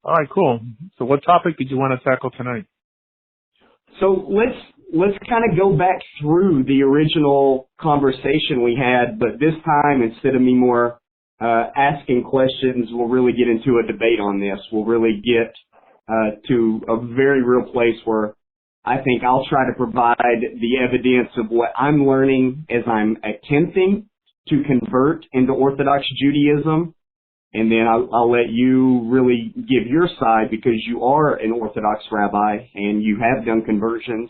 All right, cool. So what topic did you want to tackle tonight? So let's kind of go back through the original conversation we had, but this time, instead of me more asking questions, we'll really get into a debate on this. We'll really get to a very real place where I think I'll try to provide the evidence of what I'm learning as I'm attempting to convert into Orthodox Judaism. And then I'll let you really give your side, because you are an Orthodox rabbi and you have done conversions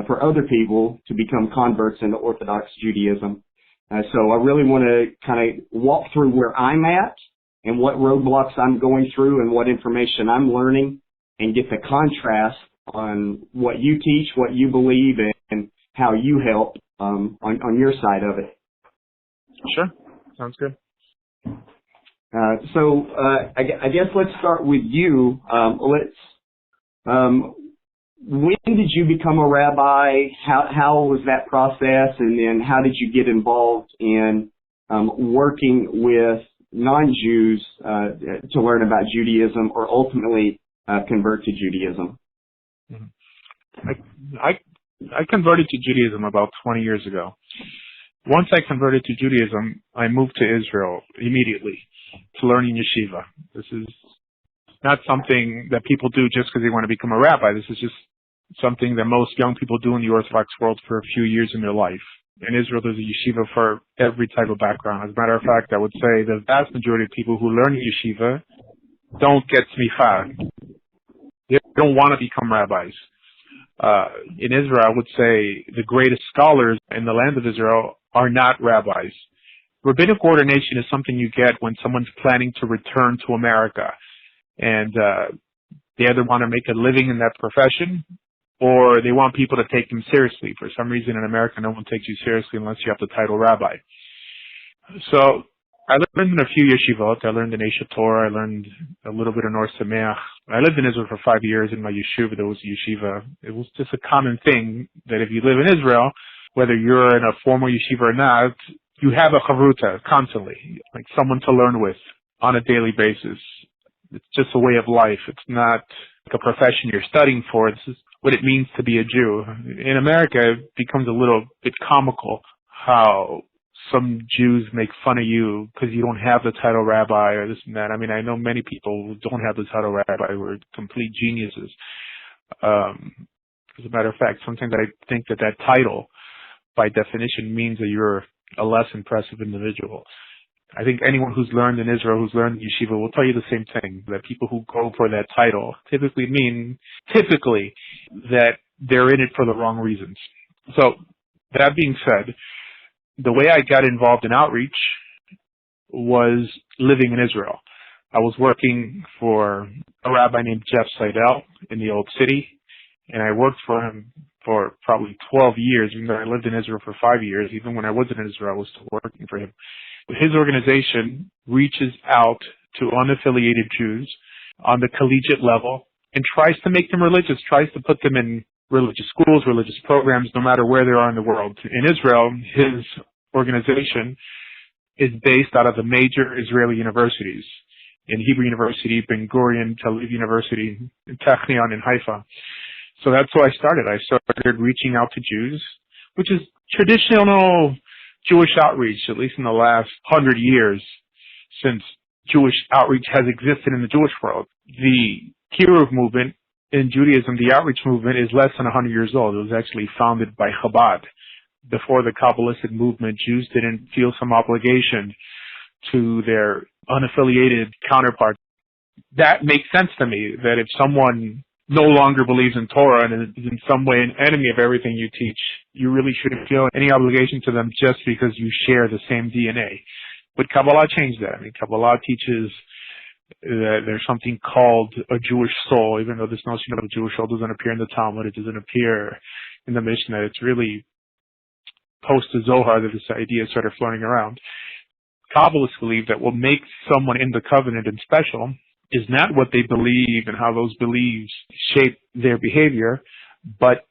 for other people to become converts into Orthodox Judaism. So I really want to kind of walk through where I'm at and what roadblocks I'm going through and what information I'm learning, and get the contrast on what you teach, what you believe, and how you help on your side of it. Sure. Sounds good. So I guess let's start with you. When did you become a rabbi? How was that process? And then how did you get involved in working with non-Jews to learn about Judaism, or ultimately convert to Judaism? I converted to Judaism about 20 years ago. Once I converted to Judaism, I moved to Israel immediately to learn in yeshiva. This is not something that people do just because they want to become a rabbi. This is just something that most young people do in the Orthodox world for a few years in their life. In Israel, there's a yeshiva for every type of background. As a matter of fact, I would say the vast majority of people who learn yeshiva don't get smicha. They don't want to become rabbis. In Israel, I would say the greatest scholars in the land of Israel are not rabbis. Rabbinic ordination is something you get when someone's planning to return to America, and they either want to make a living in that profession, or they want people to take them seriously. For some reason in America, no one takes you seriously unless you have the title rabbi. So I learned in a few yeshivot. I learned in Eshet Torah. I learned a little bit in Or Sameach. I lived in Israel for 5 years in my yeshiva. There was a yeshiva. It was just a common thing that if you live in Israel, whether you're in a formal yeshiva or not, you have a chavruta constantly, like someone to learn with on a daily basis. It's just a way of life. It's not like a profession you're studying for. This is what it means to be a Jew. In America, it becomes a little bit comical how some Jews make fun of you because you don't have the title rabbi or this and that. I mean, I know many people who don't have the title rabbi who are complete geniuses. As a matter of fact, sometimes I think that title, by definition, means that you're a less impressive individual. I think anyone who's learned in Israel, who's learned in yeshiva, will tell you the same thing, that people who go for that title typically that they're in it for the wrong reasons. So, that being said, the way I got involved in outreach was living in Israel. I was working for a rabbi named Jeff Seidel in the Old City, and I worked for him for probably 12 years, even though I lived in Israel for 5 years. Even when I wasn't in Israel, I was still working for him. His organization reaches out to unaffiliated Jews on the collegiate level and tries to make them religious, tries to put them in religious schools, religious programs, no matter where they are in the world. In Israel, his organization is based out of the major Israeli universities, in Hebrew University, Ben Gurion, Tel Aviv University, Technion in Haifa. So that's how I started. I started reaching out to Jews, which is traditional Jewish outreach, at least in the last 100 years since Jewish outreach has existed in the Jewish world. The Kiruv movement in Judaism, the outreach movement, is less than 100 years old. It was actually founded by Chabad. Before the Kabbalistic movement, Jews didn't feel some obligation to their unaffiliated counterparts. That makes sense to me, that if someone no longer believes in Torah and is in some way an enemy of everything you teach, you really shouldn't feel any obligation to them just because you share the same DNA. But Kabbalah changed that. I mean, Kabbalah teaches that there's something called a Jewish soul, even though this notion of a Jewish soul doesn't appear in the Talmud, it doesn't appear in the Mishnah. It's really post the Zohar that this idea started floating around. Kabbalists believe that what makes someone in the covenant and special is not what they believe and how those beliefs shape their behavior, but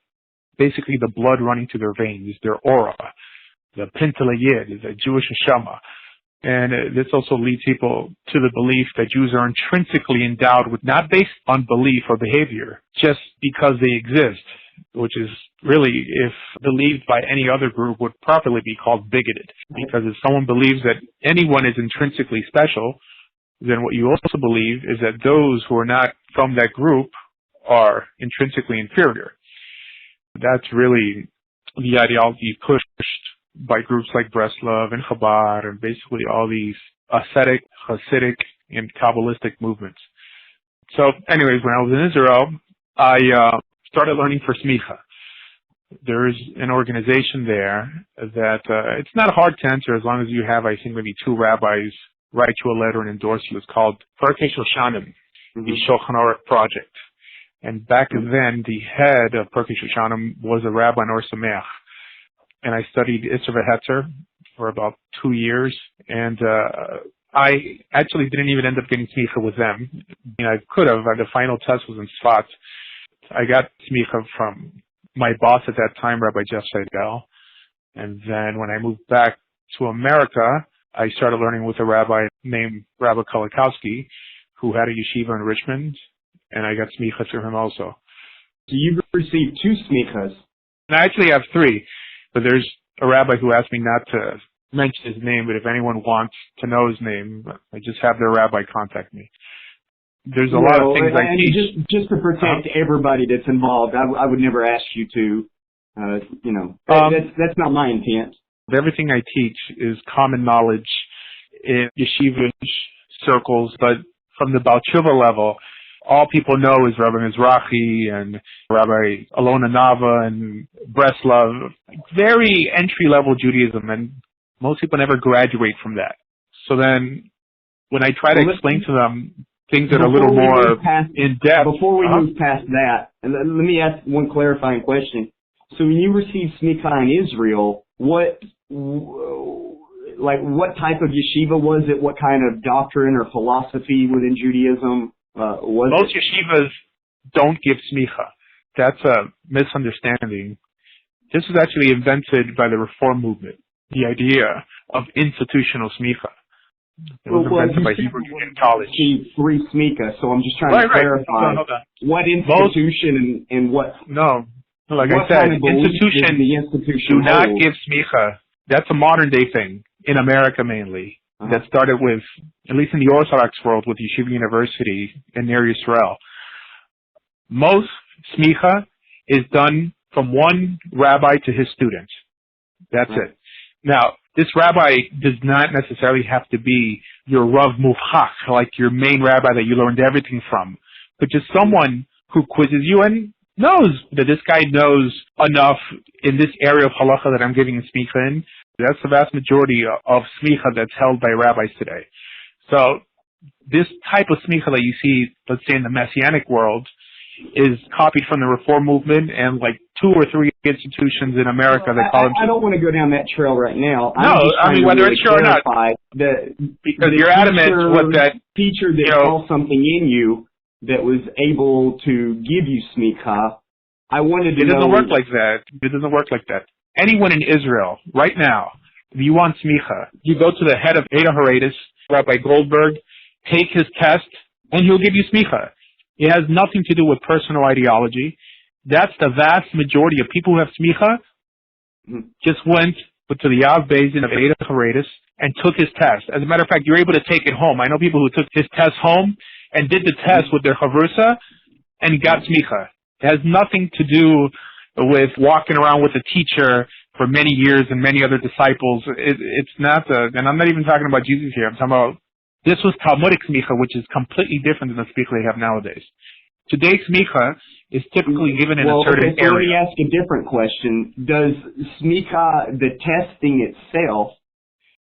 basically the blood running through their veins, their aura, the Pintel Yid, the Jewish neshama. And this also leads people to the belief that Jews are intrinsically endowed with, not based on belief or behavior, just because they exist, which is really, if believed by any other group, would properly be called bigoted. Because if someone believes that anyone is intrinsically special, then what you also believe is that those who are not from that group are intrinsically inferior. That's really the ideology pushed by groups like Breslov and Chabad and basically all these ascetic, Hasidic, and Kabbalistic movements. So anyways, when I was in Israel, I started learning for smicha. There's an organization there that it's not hard to enter as long as you have, I think, maybe 2 rabbis write you a letter and endorse you. It's called Perkei Shoshanim, the Shulchan Aruch Project. And back then, the head of Perkei Shoshanim was a rabbi, Nor Sameach. And I studied Isser V'Hetzer for about 2 years. And I actually didn't even end up getting smicha with them. I could have. The final test was in Sfat. I got smicha from my boss at that time, Rabbi Jeff Seidel. And then when I moved back to America, I started learning with a rabbi named Rabbi Kolakowski, who had a yeshiva in Richmond, and I got smicha through him also. So you've received 2 smichas. And I actually have 3, but there's a rabbi who asked me not to mention his name, but if anyone wants to know his name, I just have their rabbi contact me. There's a lot of things I teach. Just to protect everybody that's involved, I would never ask you to, that's not my intent. Everything I teach is common knowledge in yeshivish circles, but from the Baal Tshuva level, all people know is Rabbi Mizrahi and Rabbi Alona Nava and Breslov. Very entry-level Judaism, and most people never graduate from that. So then when I try to explain to them things that are a little more in-depth. Before we move past that, let me ask one clarifying question. So when you received smicha in Israel, what type of yeshiva was it? What kind of doctrine or philosophy within Judaism was Most it? yeshivas don't give smicha. That's a misunderstanding. This was actually invented by the Reform movement, the idea of institutional smicha. It was invented by Hebrew Union College. Free smicha, so I'm just trying to clarify what institution and what... No, like I said, institutions do not give smicha. That's a modern day thing, in America mainly, that started with, at least in the Orthodox world, with Yeshiva University in Near Yisrael. Most smicha is done from one rabbi to his students. That's it. Now, this rabbi does not necessarily have to be your Rav Muvchach, like your main rabbi that you learned everything from, but just someone who quizzes you and knows that this guy knows enough in this area of halacha that I'm giving smicha in. That's the vast majority of smicha that's held by rabbis today. So this type of smicha that you see, let's say in the Messianic world, is copied from the Reform movement and like 2 or 3 institutions in America that call them. I don't want to go down that trail right now. I mean, whether it's true or not. Because you're adamant with that teacher that saw something in you that was able to give you smicha. I wanted to know. It doesn't work like that. It doesn't work like that. Anyone in Israel, right now, if you want smicha, you go to the head of Eda Haredis, Rabbi Goldberg, take his test, and he'll give you smicha. It has nothing to do with personal ideology. That's the vast majority of people who have smicha just went to the Yav Bezin of Eda Haredis and took his test. As a matter of fact, you're able to take it home. I know people who took his test home and did the test with their chavrusa and got smicha. It has nothing to do with walking around with a teacher for many years and many other disciples. It's not, and I'm not even talking about Jesus here. I'm talking about, this was Talmudic smicha, which is completely different than the smicha they have nowadays. Today's smicha is typically given in a certain area. Let me ask a different question. Does smicha, the testing itself,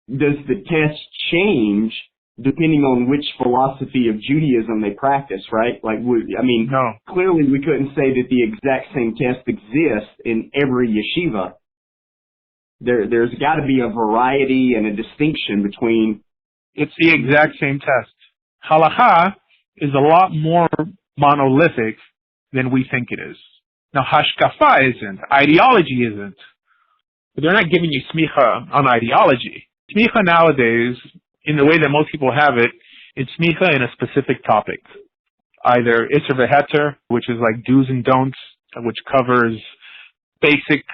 does the test change depending on which philosophy of Judaism they practice, right? No. Clearly we couldn't say that the exact same test exists in every yeshiva. There's got to be a variety and a distinction between... It's the exact same test. Halacha is a lot more monolithic than we think it is. Now, hashkafa isn't. Ideology isn't. But they're not giving you smicha on ideology. Smicha nowadays in the way that most people have it, it's smicha in a specific topic. Either Isser v'Heter, which is like do's and don'ts, which covers basic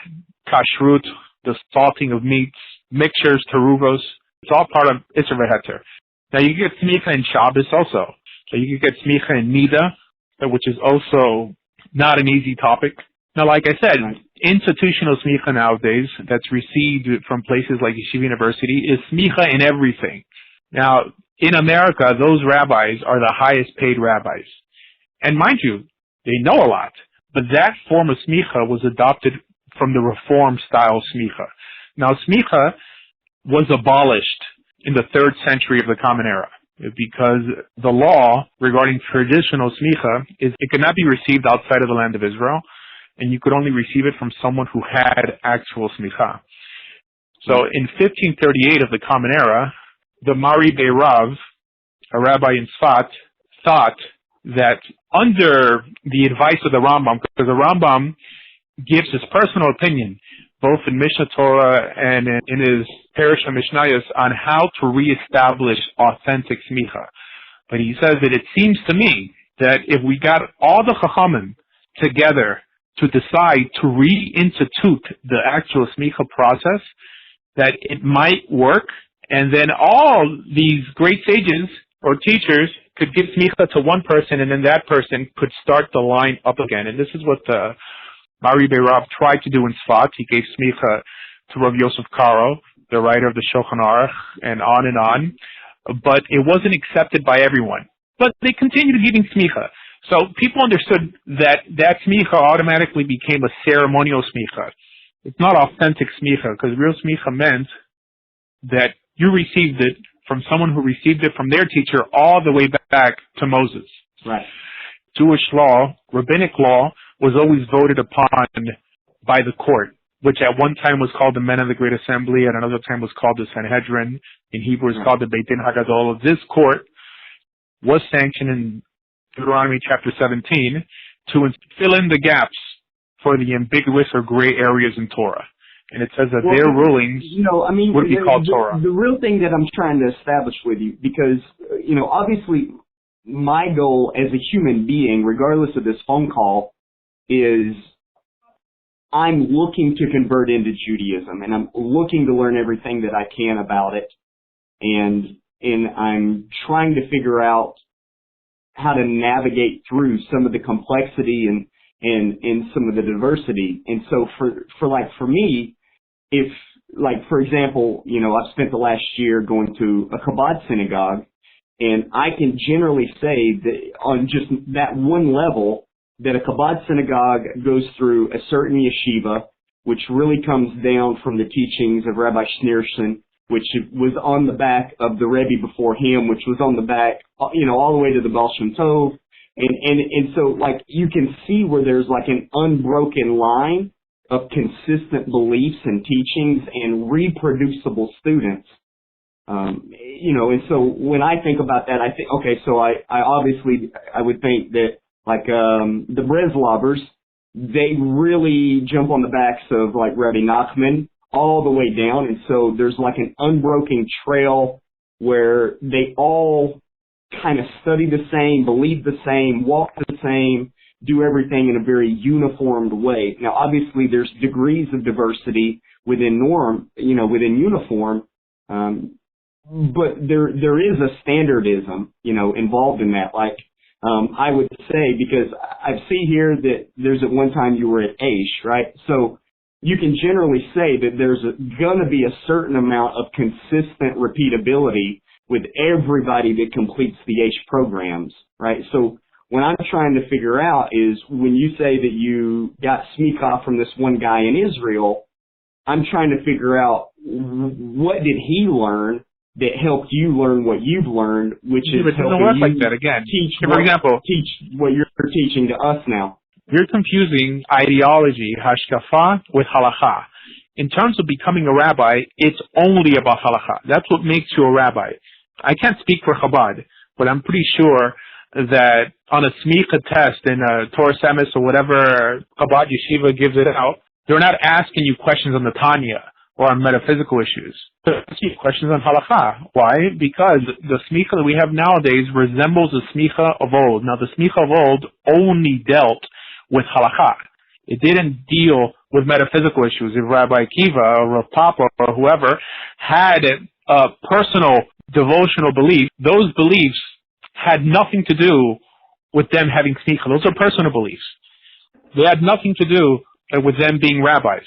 kashrut, the salting of meats, mixtures, teruvos. It's all part of Isser v'Heter. Now you get smicha in Shabbos also. So you can get smicha in Nida, which is also not an easy topic. Now, like I said, institutional smicha nowadays that's received from places like Yeshiva University is smicha in everything. Now, in America, those rabbis are the highest paid rabbis. And mind you, they know a lot. But that form of smicha was adopted from the Reform style smicha. Now, smicha was abolished in the 3rd century of the Common Era, because the law regarding traditional smicha is it could not be received outside of the land of Israel, and you could only receive it from someone who had actual smicha. So in 1538 of the Common Era, the Mari Rav, a rabbi in Sfat, thought that under the advice of the Rambam, because the Rambam gives his personal opinion, both in Mishnah Torah and in his Perush HaMishnayos, on how to reestablish authentic smicha. But he says that it seems to me that if we got all the Chachamim together to decide to reinstitute the actual smicha process, that it might work, and then all these great sages or teachers could give smicha to one person, and then that person could start the line up again. And this is what Mari Rav tried to do in Sfat. He gave smicha to Rav Yosef Karo, the writer of the Shulchan Aruch, and on. But it wasn't accepted by everyone. But they continued giving smicha. So people understood that smicha automatically became a ceremonial smicha. It's not authentic smicha, because real smicha meant that you received it from someone who received it from their teacher all the way back to Moses. Right. Jewish law, rabbinic law, was always voted upon by the court, which at one time was called the Men of the Great Assembly, at another time was called the Sanhedrin. In Hebrew, it's called the Beit Din Hagadol. This court was sanctioned in Deuteronomy chapter 17 to fill in the gaps for the ambiguous or gray areas in Torah. And it says that their rulings would be called Torah. The real thing that I'm trying to establish with you, because, obviously my goal as a human being, regardless of this phone call, is I'm looking to convert into Judaism, and I'm looking to learn everything that I can about it, and I'm trying to figure out how to navigate through some of the complexity and some of the diversity. And so for me, if, like, for example, I've spent the last year going to a Chabad synagogue, and I can generally say that on just that one level, that a Chabad synagogue goes through a certain yeshiva, which really comes down from the teachings of Rabbi Schneerson, which was on the back of the Rebbe before him, which was on the back, all the way to the Baal Shem Tov. And so, like, you can see where there's like an unbroken line of consistent beliefs and teachings and reproducible students. And so when I think about that, I think, okay, so I would think that, like, the Breslovers, they really jump on the backs of, like, Rabbi Nachman all the way down. And so there's like an unbroken trail where they all kind of study the same, believe the same, walk the same, do everything in a very uniformed way. Now, obviously, there's degrees of diversity within uniform, but there is a standardism, involved in that. Like, I would say, because I see here that there's at one time you were at Aish, right? So you can generally say that there's going to be a certain amount of consistent repeatability with everybody that completes the Aish programs, right? So what I'm trying to figure out is, when you say that you got smicha from this one guy in Israel, I'm trying to figure out, what did he learn that helped you learn what you've learned, which is it doesn't work like that again. Teach what you're teaching to us now. You're confusing ideology, hashkafa, with halacha. In terms of becoming a rabbi, it's only about halacha. That's what makes you a rabbi. I can't speak for Chabad, but I'm pretty sure that on a smicha test in a Torah Semis or whatever Chabad Yeshiva gives it out, they're not asking you questions on the Tanya or on metaphysical issues. Questions on halakha. Why? Because the smicha that we have nowadays resembles the smicha of old. Now, the smicha of old only dealt with halakha. It didn't deal with metaphysical issues. If Rabbi Akiva or Rav Papa or whoever had a personal devotional belief, those beliefs had nothing to do with them having smicha. Those are personal beliefs. They had nothing to do with them being rabbis.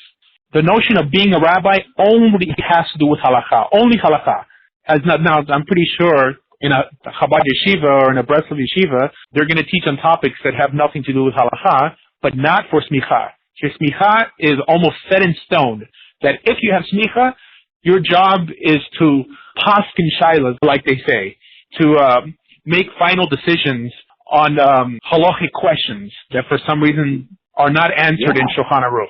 The notion of being a rabbi only has to do with halakha. Only halakha. Now, I'm pretty sure in a Chabad yeshiva or in a Breslov yeshiva, they're going to teach on topics that have nothing to do with halakha, but not for smicha. Your smicha is almost set in stone. That if you have smicha, your job is to paskin shailas, like they say, to make final decisions on halachic questions that for some reason are not answered in Shulchan Aruch.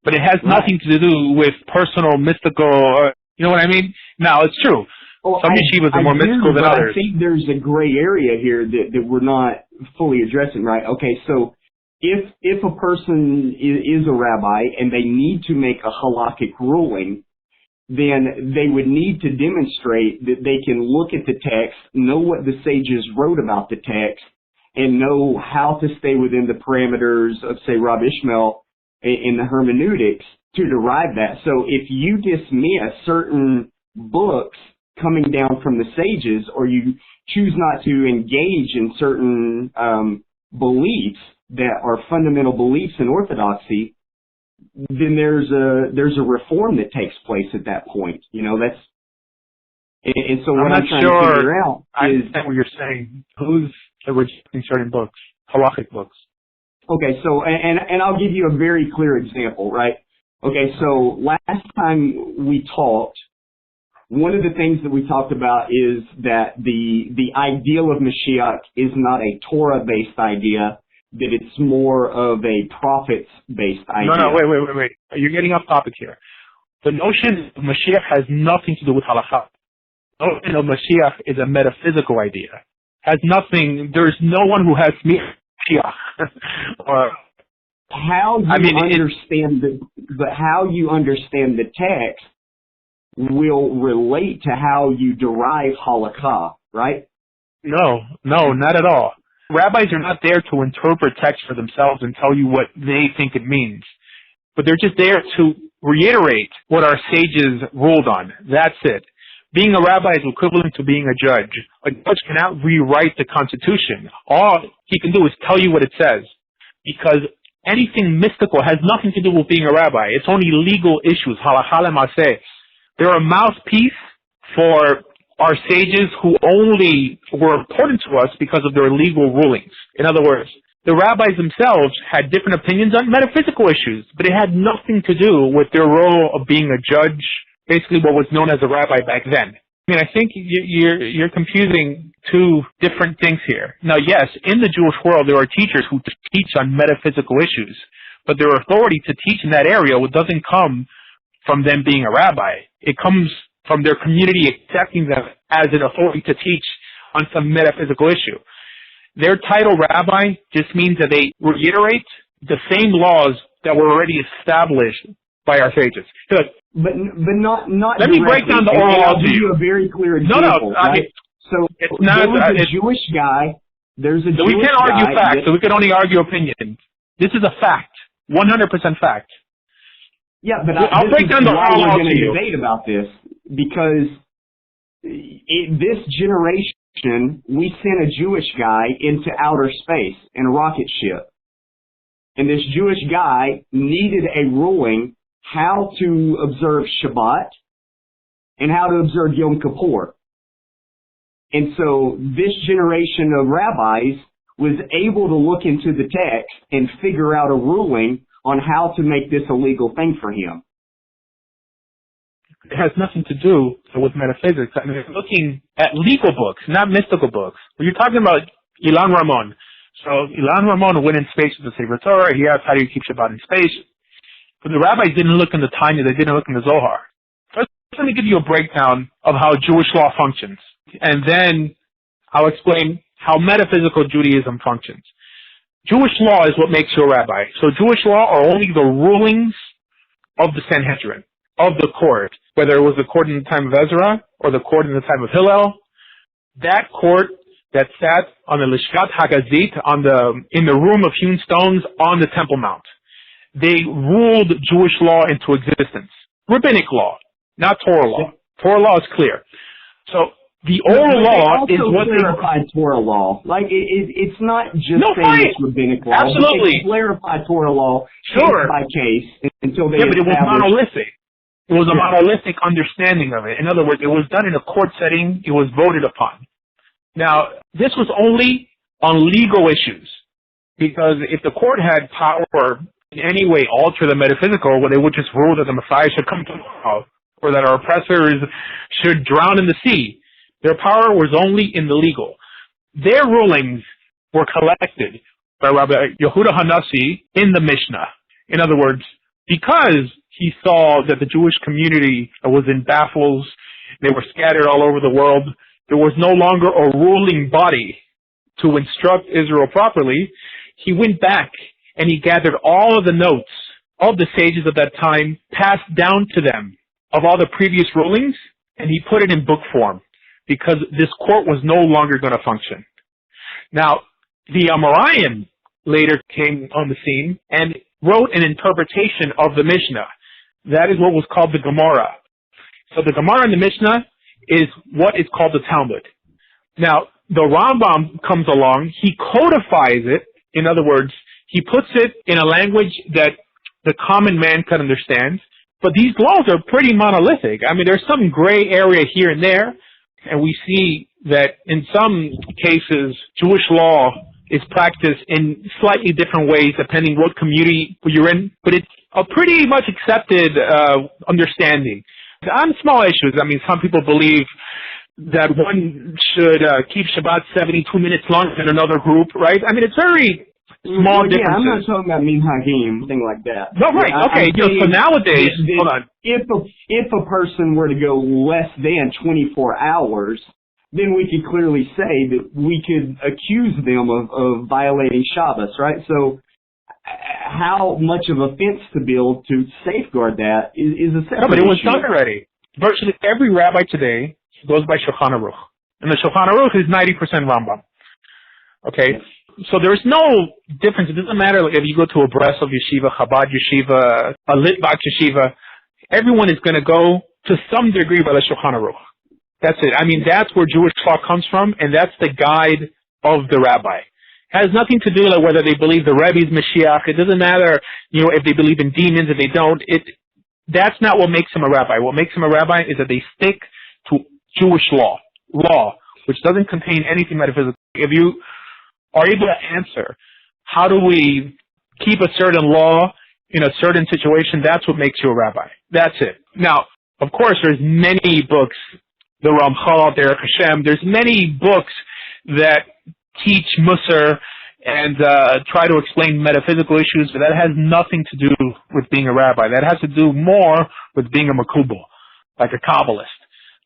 But it has nothing to do with personal, mystical, you know what I mean? Now, it's true. Some yeshivas are more mystical than others. I think there's a gray area here that we're not fully addressing, right? Okay, so if a person is a rabbi and they need to make a halakhic ruling, then they would need to demonstrate that they can look at the text, know what the sages wrote about the text, and know how to stay within the parameters of, say, Rabbi Ishmael in the hermeneutics to derive that. So if you dismiss certain books coming down from the sages, or you choose not to engage in certain beliefs that are fundamental beliefs in Orthodoxy, then there's a reform that takes place at that point. You know, that's, and so what I'm trying to figure out I is understand what you're saying. Who's rejecting certain books, halachic books? Okay, so, and I'll give you a very clear example, right? Okay, so last time we talked, one of the things that we talked about is that the ideal of Mashiach is not a Torah-based idea, that it's more of a prophets-based idea. No, wait. You're getting off topic here. The notion of Mashiach has nothing to do with halakha. The notion of Mashiach is a metaphysical idea. Has nothing, there's no one who has Mashiach. Or how you understand the text will relate to how you derive halakha, right? No, not at all. Rabbis are not there to interpret text for themselves and tell you what they think it means. But they're just there to reiterate what our sages ruled on. That's it. Being a rabbi is equivalent to being a judge. A judge cannot rewrite the Constitution. All he can do is tell you what it says. Because anything mystical has nothing to do with being a rabbi. It's only legal issues, halakha lemaseh. They're a mouthpiece for our sages who only were important to us because of their legal rulings. In other words, the rabbis themselves had different opinions on metaphysical issues, but it had nothing to do with their role of being a judge, basically what was known as a rabbi back then. I mean, I think you're confusing two different things here. Now, yes, in the Jewish world, there are teachers who teach on metaphysical issues, but their authority to teach in that area doesn't come from them being a rabbi. It comes from their community accepting them as an authority to teach on some metaphysical issue. Their title rabbi just means that they reiterate the same laws that were already established by our sages. But not. Let me break down the oral law to you. I'll give you a very clear example. No. I mean, so it's not. There's a Jewish guy. We can't argue facts, so we can only argue opinion. This is a fact, 100% fact. Yeah, but I'll break down the oral law to you. We're going to debate about this because this generation, we sent a Jewish guy into outer space in a rocket ship, and this Jewish guy needed a ruling how to observe Shabbat and how to observe Yom Kippur. And so this generation of rabbis was able to look into the text and figure out a ruling on how to make this a legal thing for him. It has nothing to do with metaphysics. I mean, looking at legal books, not mystical books. When you're talking about Ilan Ramon, so Ilan Ramon went in space with the Sefer Torah. He asked, how do you keep Shabbat in space? But the rabbis didn't look in the Tanya, they didn't look in the Zohar. First, let me give you a breakdown of how Jewish law functions, and then I'll explain how metaphysical Judaism functions. Jewish law is what makes you a rabbi. So Jewish law are only the rulings of the Sanhedrin. of the court, whether it was the court in the time of Ezra or the court in the time of Hillel, that court that sat on the Lishkat Hagazit, in the room of hewn stones on the Temple Mount. They ruled Jewish law into existence. Rabbinic law, not Torah law. Torah law is clear. So the oral law is what they clarified Torah law. Like it's not just saying it's rabbinic law. Absolutely. They clarified Torah law case by case until they but it was monolithic. It was a monolithic understanding of it. In other words, it was done in a court setting. It was voted upon. Now, this was only on legal issues, because if the court had power in any way alter the metaphysical, well, they would just rule that the Messiah should come tomorrow, or that our oppressors should drown in the sea. Their power was only in the legal. Their rulings were collected by Rabbi Yehuda Hanassi in the Mishnah. In other words, because he saw that the Jewish community was in baffles, they were scattered all over the world, there was no longer a ruling body to instruct Israel properly, he went back and he gathered all of the notes of the sages of that time, passed down to them of all the previous rulings, and he put it in book form, because this court was no longer going to function. Now, the Amoraim later came on the scene and wrote an interpretation of the Mishnah. That is what was called the Gemara. So the Gemara and the Mishnah is what is called the Talmud. Now, the Rambam comes along, he codifies it. In other words, he puts it in a language that the common man can understand. But these laws are pretty monolithic. I mean, there's some gray area here and there, and we see that in some cases, Jewish law is practiced in slightly different ways depending what community you're in, but it's a pretty much accepted understanding. On small issues, I mean, some people believe that one should keep Shabbat 72 minutes longer than another group, right? I mean, it's very small differences. Yeah, I'm not talking about minhagim, thing like that. No, right, okay. So nowadays, hold on. If a person were to go less than 24 hours, then we could clearly say that we could accuse them of violating Shabbos, right? So how much of a fence to build to safeguard that is a separate issue. No, but it was done already. Virtually every rabbi today goes by Shulchan Aruch. And the Shulchan Aruch is 90% Rambam. Okay? So there's no difference. It doesn't matter if you go to a Breslov yeshiva, Chabad yeshiva, a Litvak yeshiva. Everyone is going to go to some degree by the Shulchan Aruch. That's it. I mean, that's where Jewish law comes from, and that's the guide of the rabbi. Has nothing to do with whether they believe the Rebbe is Mashiach. It doesn't matter, if they believe in demons, if they don't. That's not what makes them a rabbi. What makes them a rabbi is that they stick to Jewish law, which doesn't contain anything metaphysical. If you are able to answer, how do we keep a certain law in a certain situation, that's what makes you a rabbi. That's it. Now, of course, there's many books, the Ramchal, Derech Hashem, there's many books that teach Musar and try to explain metaphysical issues, but that has nothing to do with being a rabbi. That has to do more with being a makubal, like a Kabbalist.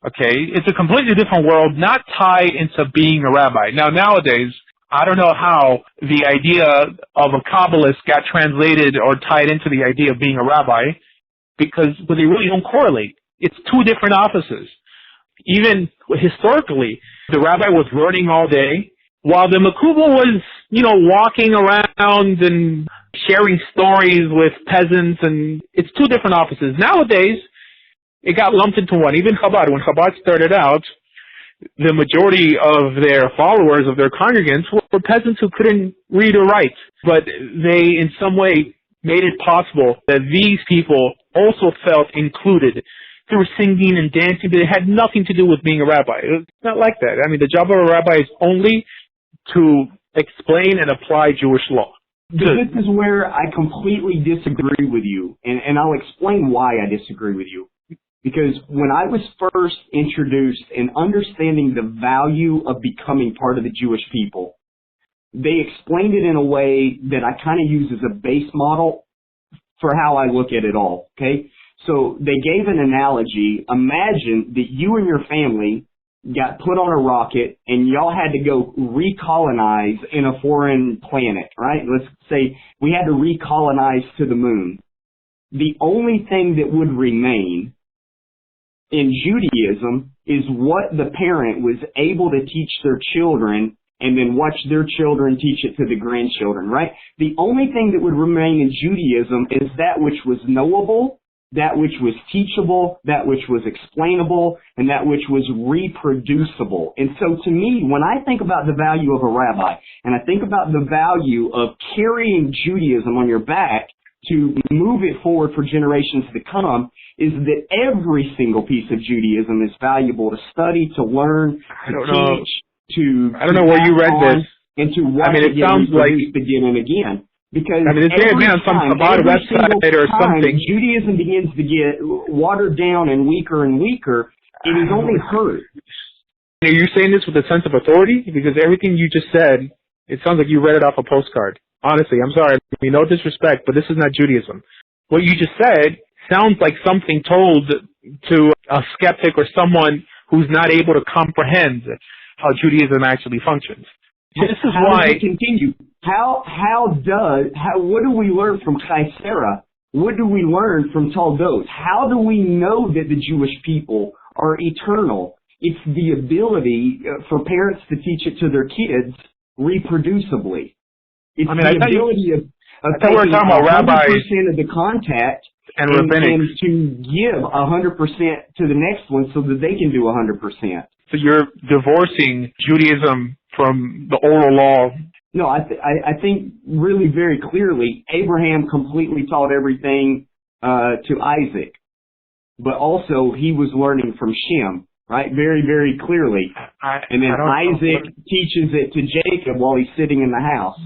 Okay? It's a completely different world, not tied into being a rabbi. Now, nowadays, I don't know how the idea of a Kabbalist got translated or tied into the idea of being a rabbi, because they really don't correlate. It's two different offices. Even historically, the rabbi was learning all day, while the makubal was, walking around and sharing stories with peasants, and it's two different offices. Nowadays, it got lumped into one. Even Chabad, when Chabad started out, the majority of their followers, of their congregants, were peasants who couldn't read or write. But they, in some way, made it possible that these people also felt included through singing and dancing, but it had nothing to do with being a rabbi. It's not like that. I mean, the job of a rabbi is only to explain and apply Jewish law. This is where I completely disagree with you, and I'll explain why I disagree with you. Because when I was first introduced in understanding the value of becoming part of the Jewish people, they explained it in a way that I kind of use as a base model for how I look at it all, okay? So they gave an analogy. Imagine that you and your family got put on a rocket and y'all had to go recolonize in a foreign planet, right? Let's say we had to recolonize to the moon. the only thing that would remain in Judaism is what the parent was able to teach their children and then watch their children teach it to the grandchildren, right? The only thing that would remain in Judaism is that which was knowable, that which was teachable, that which was explainable, and that which was reproducible. And so to me, when I think about the value of a rabbi, and I think about the value of carrying Judaism on your back to move it forward for generations to come, is that every single piece of Judaism is valuable to study, to learn, to teach, I don't know where you read this. And to watch it sounds like again and again. Because it's maybe on some Chabad website or something. Judaism begins to get watered down and weaker, it is only hurt. Are you saying this with a sense of authority? Because everything you just said, it sounds like you read it off a postcard. Honestly, I'm sorry. No disrespect, but this is not Judaism. What you just said sounds like something told to a skeptic or someone who's not able to comprehend how Judaism actually functions. This is why. Does it continue? What do we learn from Chaisera? What do we learn from Toldot? How do we know that the Jewish people are eternal? It's the ability for parents to teach it to their kids reproducibly. It's the ability of taking 100% of the contact and to give 100% to the next one so that they can do 100%. So you're divorcing Judaism from the oral law? No, I think really very clearly Abraham completely taught everything to Isaac, but also he was learning from Shem, right? Very, very clearly. And then Isaac teaches it to Jacob while he's sitting in the house.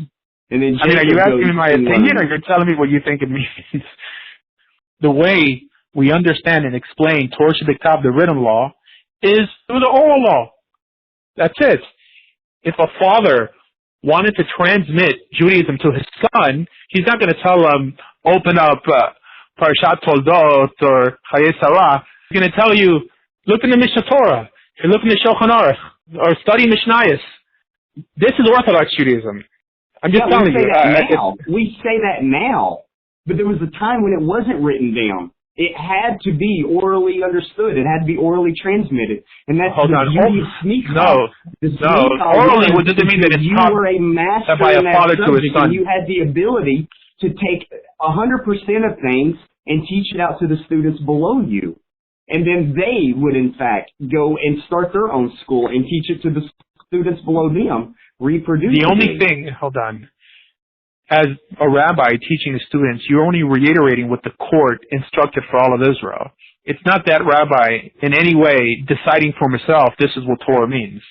And then Jacob are you asking me my opinion, or you're telling me what you think it means? The way we understand and explain Torah Shebiktav, the written law, is through the oral law. That's it. If a father wanted to transmit Judaism to his son, he's not going to tell him, open up Parashat Toldot or Chayei Sarah. He's going to tell you, look in the Mishnah Torah, or look in the Shulchan Aruch, or study Mishnayos. This is Orthodox Judaism. I'm just telling you. We say that now, but there was a time when it wasn't written down. It had to be orally understood. It had to be orally transmitted. And that's the beauty of sneakers. Orally doesn't mean that it's you were a master by a father to his son. And you had the ability to take 100% of things and teach it out to the students below you. And then they would, in fact, go and start their own school and teach it to the students below them, reproduce. The only thing, as a rabbi teaching the students, you're only reiterating what the court instructed for all of Israel. It's not that rabbi in any way deciding for himself this is what Torah means.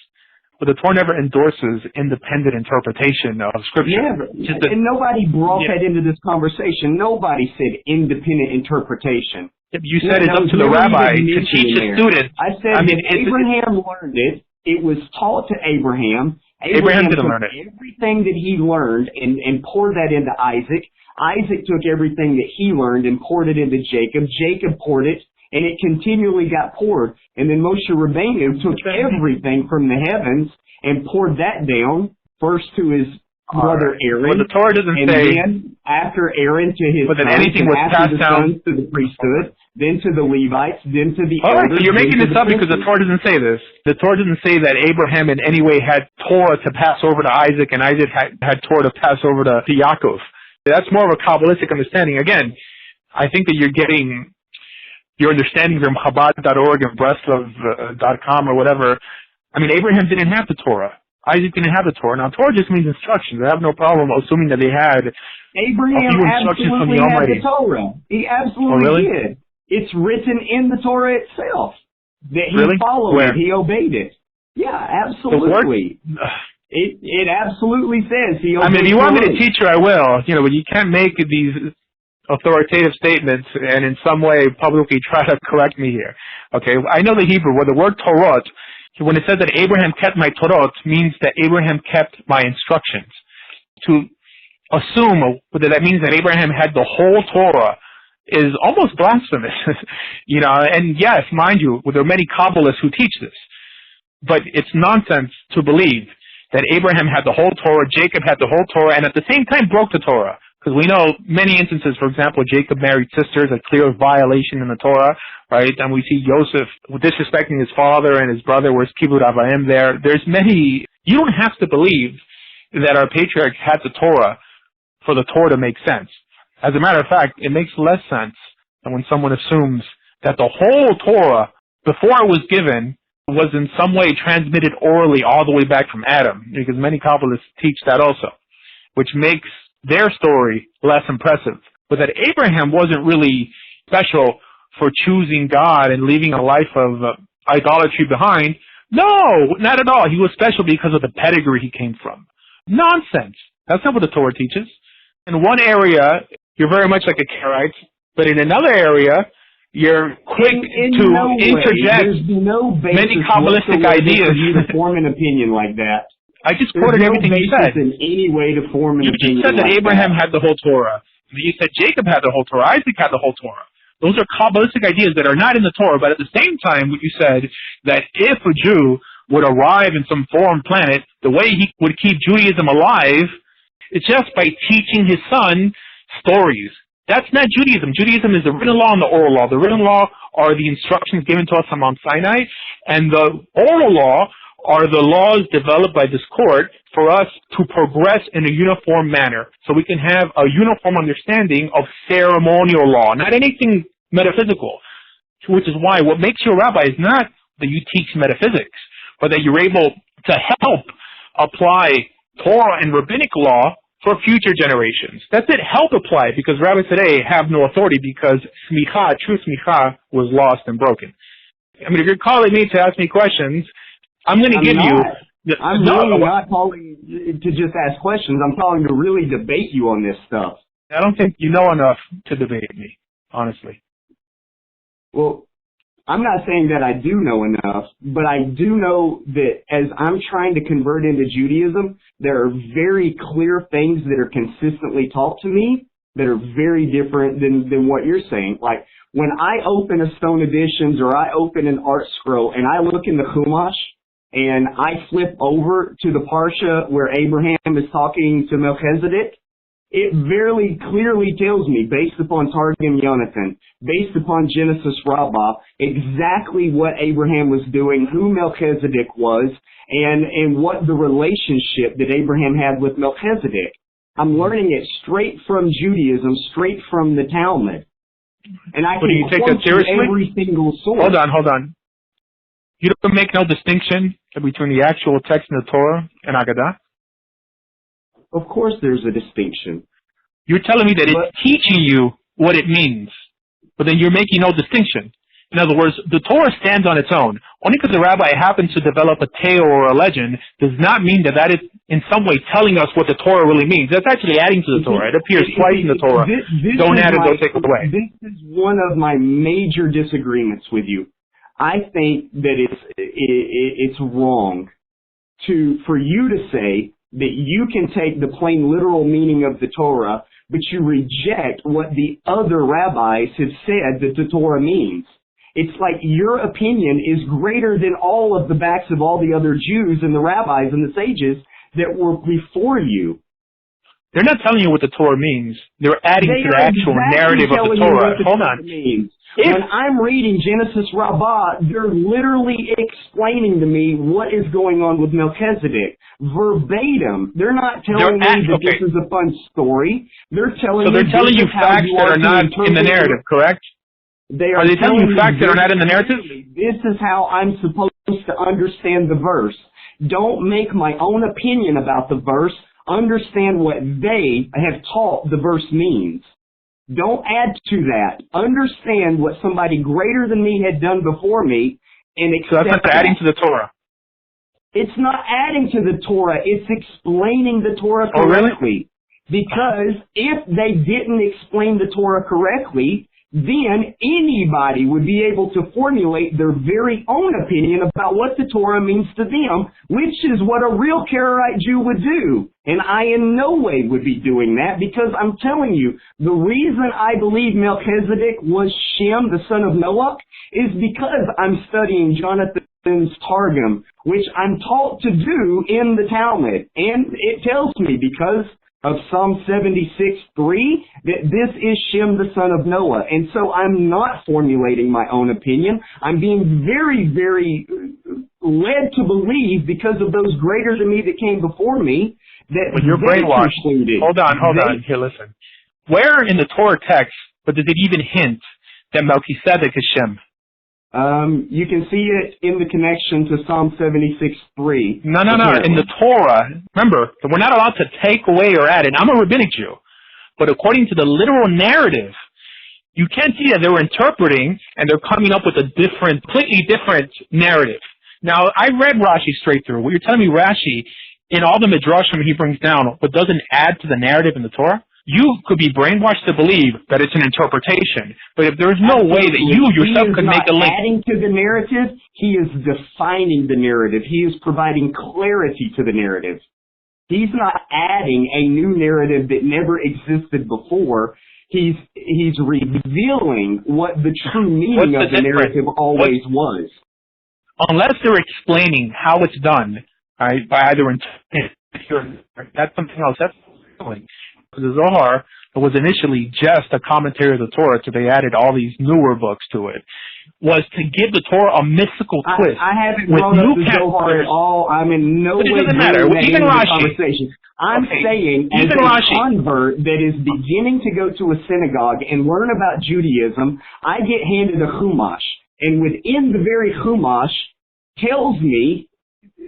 But the Torah never endorses independent interpretation of Scripture. And nobody brought that into this conversation. Nobody said independent interpretation. You said it's up to the rabbi to teach the students. I said Abraham learned it. It was taught to Abraham. Abraham didn't learn it. Everything that he learned and poured that into Isaac. Isaac took everything that he learned and poured it into Jacob. Jacob poured it, and it continually got poured. And then Moshe Rabbeinu took everything from the heavens and poured that down, first to his brother Aaron. Well, the Torah doesn't say. And then after Aaron to his sons, anything was passed down to the priesthood, then to the Levites, then to the elders. So you're making this up because the Torah doesn't say this. The Torah doesn't say that Abraham in any way had Torah to pass over to Isaac and Isaac had Torah to pass over to Yaakov. That's more of a Kabbalistic understanding. Again, I think that you're getting your understanding from Chabad.org and Breslov.com or whatever. Abraham didn't have the Torah. Isaac didn't have the Torah. Now, Torah just means instructions. I have no problem assuming that they had Abraham absolutely had the Torah. He absolutely did. It's written in the Torah itself that he followed it. He obeyed it. Yeah, absolutely. It absolutely says he obeyed it. If you want me to teach you, I will. But you can't make these authoritative statements and in some way publicly try to correct me here. Okay, I know the Hebrew. Where the word Torah, when it says that Abraham kept my Torah, means that Abraham kept my instructions. To assume that means that Abraham had the whole Torah is almost blasphemous. And yes, mind you, there are many Kabbalists who teach this. But it's nonsense to believe that Abraham had the whole Torah, Jacob had the whole Torah, and at the same time broke the Torah. Because we know many instances, for example, Jacob married sisters, a clear violation in the Torah, right? And we see Joseph disrespecting his father and his brother, where's Kibbutz Avayim there. There's many, you don't have to believe that our patriarchs had the Torah for the Torah to make sense. As a matter of fact, it makes less sense than when someone assumes that the whole Torah, before it was given, was in some way transmitted orally all the way back from Adam, because many Kabbalists teach that also, which makes their story less impressive. But that Abraham wasn't really special for choosing God and leaving a life of idolatry behind. No, not at all. He was special because of the pedigree he came from. Nonsense. That's not what the Torah teaches. In one area, you're very much like a Karaite, but in another area, you're quick to interject many Kabbalistic ideas. For you to form an opinion like that. I just quoted everything you said. In any way to form an opinion. You said that Abraham had the whole Torah. You said Jacob had the whole Torah. Isaac had the whole Torah. Those are Kabbalistic ideas that are not in the Torah, but at the same time, what you said, that if a Jew would arrive in some foreign planet, the way he would keep Judaism alive, it's just by teaching his son stories. That's not Judaism. Judaism is the written law and the oral law. The written law are the instructions given to us on Mount Sinai, and the oral law are the laws developed by this court for us to progress in a uniform manner, so we can have a uniform understanding of ceremonial law, not anything metaphysical. Which is why what makes you a rabbi is not that you teach metaphysics, but that you're able to help apply Torah and rabbinic law for future generations. That's it, help apply, because rabbis today have no authority because smicha, true smicha, was lost and broken. I mean, if you're calling me to ask me questions, I'm going to give you... I'm really not calling to just ask questions. I'm calling to really debate you on this stuff. I don't think you know enough to debate me, honestly. Well, I'm not saying that I do know enough, but I do know that as I'm trying to convert into Judaism, there are very clear things that are consistently taught to me that are very different than what you're saying. Like, when I open a Stone Editions or I open an art scroll and I look in the Chumash, and I flip over to the Parsha where Abraham is talking to Melchizedek, it very clearly tells me, based upon Targum Yonatan, based upon Genesis Rabbah, exactly what Abraham was doing, who Melchizedek was, and what the relationship that Abraham had with Melchizedek. I'm learning it straight from Judaism, straight from the Talmud. And I can quote every single source. Hold on. You don't make no distinction between the actual text in the Torah and Agadah? Of course there's a distinction. You're telling me that it's teaching you what it means, but then you're making no distinction. In other words, the Torah stands on its own. Only because a rabbi happens to develop a tale or a legend does not mean that that is in some way telling us what the Torah really means. That's actually adding to the Torah. It appears twice in the Torah. Don't add it, don't take it away. This is one of my major disagreements with you. I think that it's wrong for you to say that you can take the plain literal meaning of the Torah, but you reject what the other rabbis have said that the Torah means. It's like your opinion is greater than all of the backs of all the other Jews and the rabbis and the sages that were before you. They're not telling you what the Torah means. They're adding to the actual narrative of the Torah. Hold on. When I'm reading Genesis Rabbah, they're literally explaining to me what is going on with Melchizedek. Verbatim. They're not telling me that this is a fun story. They're telling you facts that are not in the narrative, correct? Are they telling you facts that are not in the narrative? This is how I'm supposed to understand the verse. Don't make my own opinion about the verse. Understand what they have taught the verse means. Don't add to that. Understand what somebody greater than me had done before me and accept that. So that's not adding to the Torah. It's not adding to the Torah. It's explaining the Torah correctly. Because if they didn't explain the Torah correctly, then anybody would be able to formulate their very own opinion about what the Torah means to them, which is what a real Karaite Jew would do. And I in no way would be doing that, because I'm telling you, the reason I believe Melchizedek was Shem, the son of Noah, is because I'm studying Jonathan's Targum, which I'm taught to do in the Talmud. And it tells me, because of Psalm 76:3 that this is Shem, the son of Noah. And so I'm not formulating my own opinion. I'm being very, very led to believe, because of those greater than me that came before me, that when you're brainwashed. Hold on. Here, listen. Where in the Torah text, but does it even hint that Melchizedek is Shem? You can see it in the connection to Psalm 76:3. No. In the Torah, remember, we're not allowed to take away or add it. I'm a rabbinic Jew. But according to the literal narrative, you can't see that they were interpreting and they're coming up with a completely different narrative. Now, I read Rashi straight through. What you're telling me, Rashi, in all the midrashim he brings down, but doesn't add to the narrative in the Torah? You could be brainwashed to believe that it's an interpretation, but if there's no way that you yourself could make a link. He is not adding to the narrative, he is defining the narrative. He is providing clarity to the narrative. He's not adding a new narrative that never existed before. He's revealing what the true meaning of the narrative always was. Unless they're explaining how it's done, right, by either that's something else. That's something. The Zohar was initially just a commentary of the Torah, so they added all these newer books to it, was to give the Torah a mystical twist. I haven't brought up the Zohar at all. I'm in no way doesn't matter. Even Rashi. Conversation. I'm saying, as a convert that is beginning to go to a synagogue and learn about Judaism, I get handed a Chumash, and within the very Chumash tells me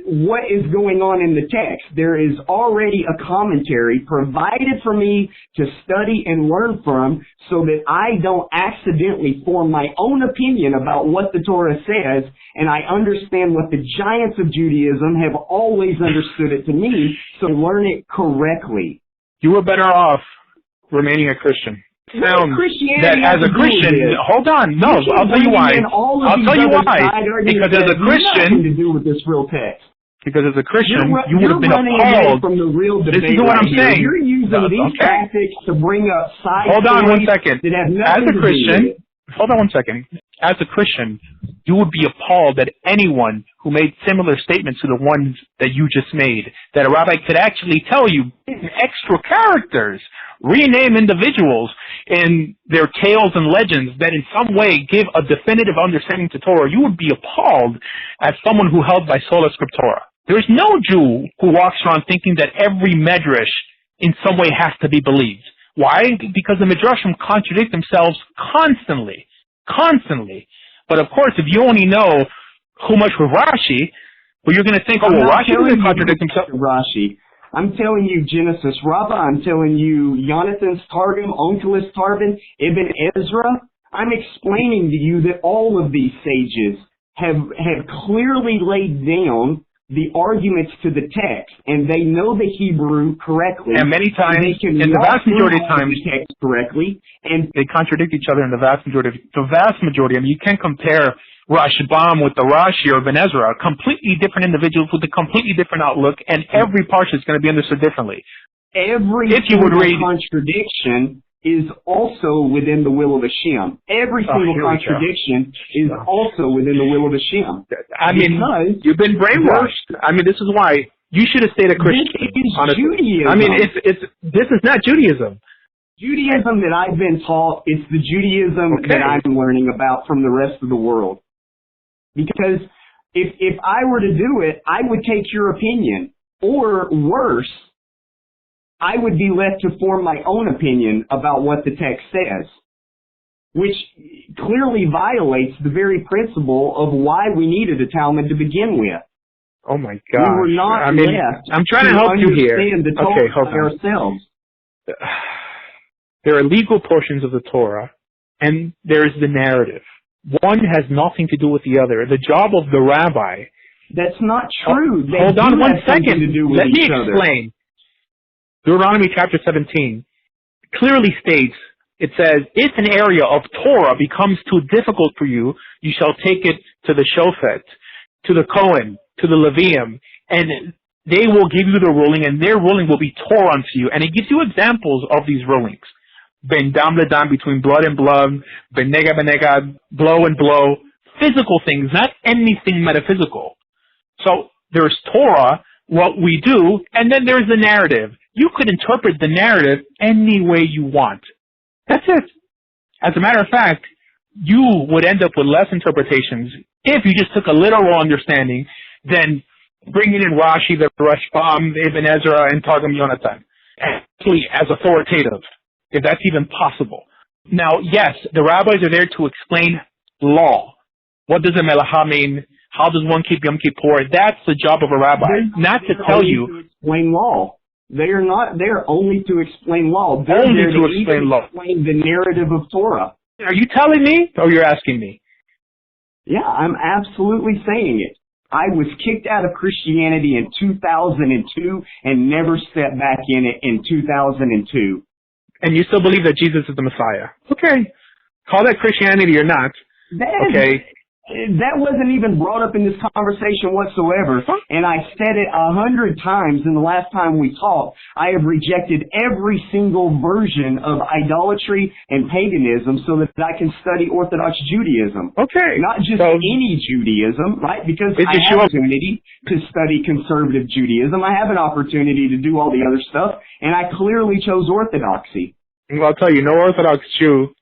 what is going on in the text. There is already a commentary provided for me to study and learn from, so that I don't accidentally form my own opinion about what the Torah says, and I understand what the giants of Judaism have always understood it to mean, so learn it correctly. You were better off remaining a Christian. Sounds that as a Christian, hold on, no, I'll tell you why. I'll tell you why. Because as a Christian, to do with this real text. Because as a Christian, you would have been appalled. From the real debate. This is what I'm saying. You're using these tactics to bring up side Hold on one second. That have as nothing a Christian, to do with it. Hold on one second. As a Christian, you would be appalled that anyone who made similar statements to the ones that you just made, that a rabbi could actually tell you extra characters, rename individuals in their tales and legends that in some way give a definitive understanding to Torah. You would be appalled as someone who held by sola scriptura. There's no Jew who walks around thinking that every medrash in some way has to be believed. Why? Because the midrashim contradict themselves constantly. But of course, if you only know Chumash with Rashi, well, you're going to think, oh, well, Rashi doesn't contradict himself. Rashi. I'm telling you Genesis Rabbah. I'm telling you Jonathan's Targum, Onkelos Targum, Ibn Ezra. I'm explaining to you that all of these sages have clearly laid down the arguments to the text, and they know the Hebrew correctly. And many times, they can in the vast majority of times, the text correctly, and they contradict each other in the vast majority. I mean, you can't compare Rashbam with the Rashi or Ben Ezra, completely different individuals with a completely different outlook, and every parsha is going to be understood differently. Every contradiction is also within the will of Hashem. Every single contradiction is also within the will of Hashem. I mean, you've been brainwashed. I mean, this is why you should have stayed a Christian. This is Judaism. I mean, this is not Judaism. Judaism that I've been taught, it's the Judaism that I'm learning about from the rest of the world. Because if I were to do it, I would take your opinion. Or worse, I would be left to form my own opinion about what the text says, which clearly violates the very principle of why we needed a Talmud to begin with. Oh my God! We were not left. I'm trying to help you here. Okay, hold on. Ourselves. There are legal portions of the Torah, and there is the narrative. One has nothing to do with the other. The job of the rabbi. That's not true. Hold on one second. Let me explain. Deuteronomy chapter 17 clearly states, it says, if an area of Torah becomes too difficult for you, you shall take it to the Shofet, to the Kohen, to the Levium, and they will give you the ruling, and their ruling will be Torah unto you. And it gives you examples of these rulings. Ben dam le dam, between blood and blood, ben negad, blow and blow, physical things, not anything metaphysical. So there's Torah, what we do, and then there's the narrative. You could interpret the narrative any way you want. That's it. As a matter of fact, you would end up with less interpretations if you just took a literal understanding than bringing in Rashi, the Rashbam, Ibn Ezra, and Targum Yonatan, actually as authoritative, if that's even possible. Now, yes, the rabbis are there to explain law. What does a melacha mean? How does one keep Yom Kippur? That's the job of a rabbi, not to tell you. To explain law. They are not there only to explain law. They're Only there to explain law. Explain the narrative of Torah. Are you telling me, or you're asking me? Yeah, I'm absolutely saying it. I was kicked out of Christianity in 2002 and never stepped back in it in 2002. And you still believe that Jesus is the Messiah? Okay. Call that Christianity or not. Okay. That wasn't even brought up in this conversation whatsoever, and I said it 100 times in the last time we talked. I have rejected every single version of idolatry and paganism so that I can study Orthodox Judaism. Okay. Not just any Judaism, right? Because I have an opportunity to study conservative Judaism. I have an opportunity to do all the other stuff, and I clearly chose Orthodoxy. Well, I'll tell you, no Orthodox Jew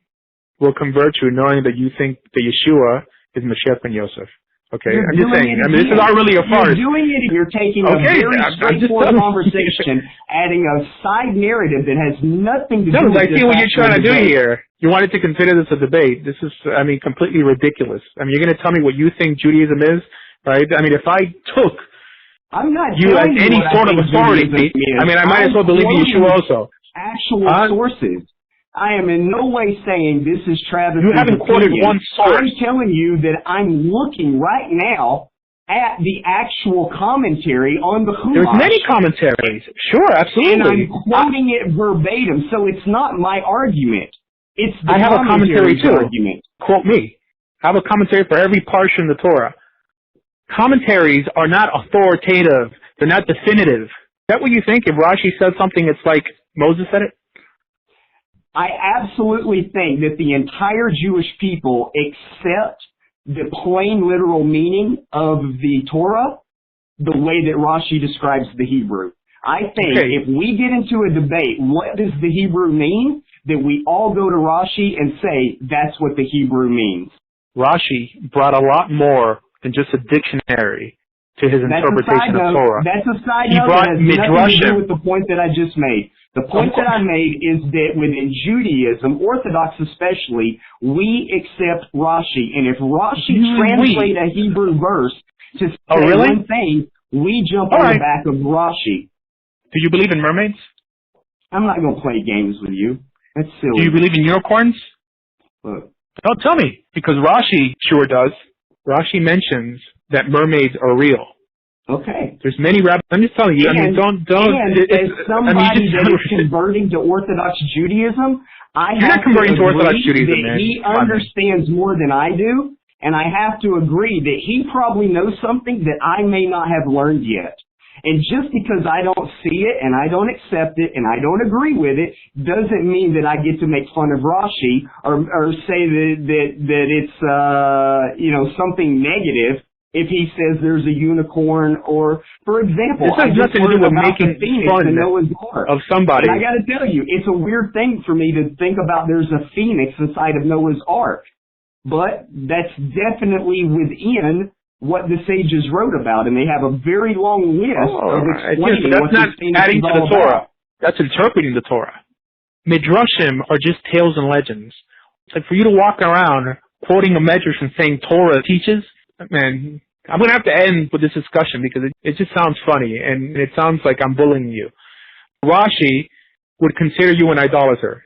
will convert you knowing that you think that Yeshua is Mashiach ben Yosef. Okay, I'm just saying. I mean, this is not really a farce. You're doing it. You're taking a very straightforward conversation, adding a side narrative that has nothing to do with I see what you're trying to do here. You wanted to consider this a debate. This is, I mean, completely ridiculous. I mean, you're going to tell me what you think Judaism is, right? I mean, if I took you as any sort of authority, I mean, I might as well believe in Yeshua also. Actual sources. I am in no way saying this is Travis. You haven't quoted one source. I'm telling you that I'm looking right now at the actual commentary on the Chumash. There's many commentaries. Sure, absolutely. And I'm quoting it verbatim, so it's not my argument. It's the I have a commentary too. Argument. Quote me. I have a commentary for every parsha in the Torah. Commentaries are not authoritative. They're not definitive. Is that what you think? If Rashi says something, it's like Moses said it? I absolutely think that the entire Jewish people accept the plain literal meaning of the Torah the way that Rashi describes the Hebrew. I think if we get into a debate, what does the Hebrew mean, that we all go to Rashi and say, that's what the Hebrew means. Rashi brought a lot more than just a dictionary to his interpretation of Torah. That's a side note that has nothing to do with the point that I just made. The point that I made is that within Judaism, Orthodox especially, we accept Rashi. And if Rashi translates a Hebrew verse to say one thing, we jump on the back of Rashi. Do you believe in mermaids? I'm not going to play games with you. That's silly. Do you believe in unicorns? Look. No, tell me. Because Rashi sure does. Rashi mentions that mermaids are real. Okay. There's many rabbis. I'm just telling you. I mean, don't. And as somebody that is converting to Orthodox Judaism, I have to agree that he understands more than I do, and I have to agree that he probably knows something that I may not have learned yet. And just because I don't see it and I don't accept it and I don't agree with it doesn't mean that I get to make fun of Rashi or say that it's something negative. If he says there's a unicorn, or, for example, this has nothing to do with making fun of somebody. And I got to tell you, it's a weird thing for me to think about there's a phoenix inside of Noah's Ark. But that's definitely within what the sages wrote about, and they have a very long list of explaining what the phoenix is all about. That's interpreting the Torah. Midrashim are just tales and legends. It's like for you to walk around quoting a medrash and saying Torah teaches. Man, I'm going to have to end with this discussion because it just sounds funny and it sounds like I'm bullying you. Rashi would consider you an idolater.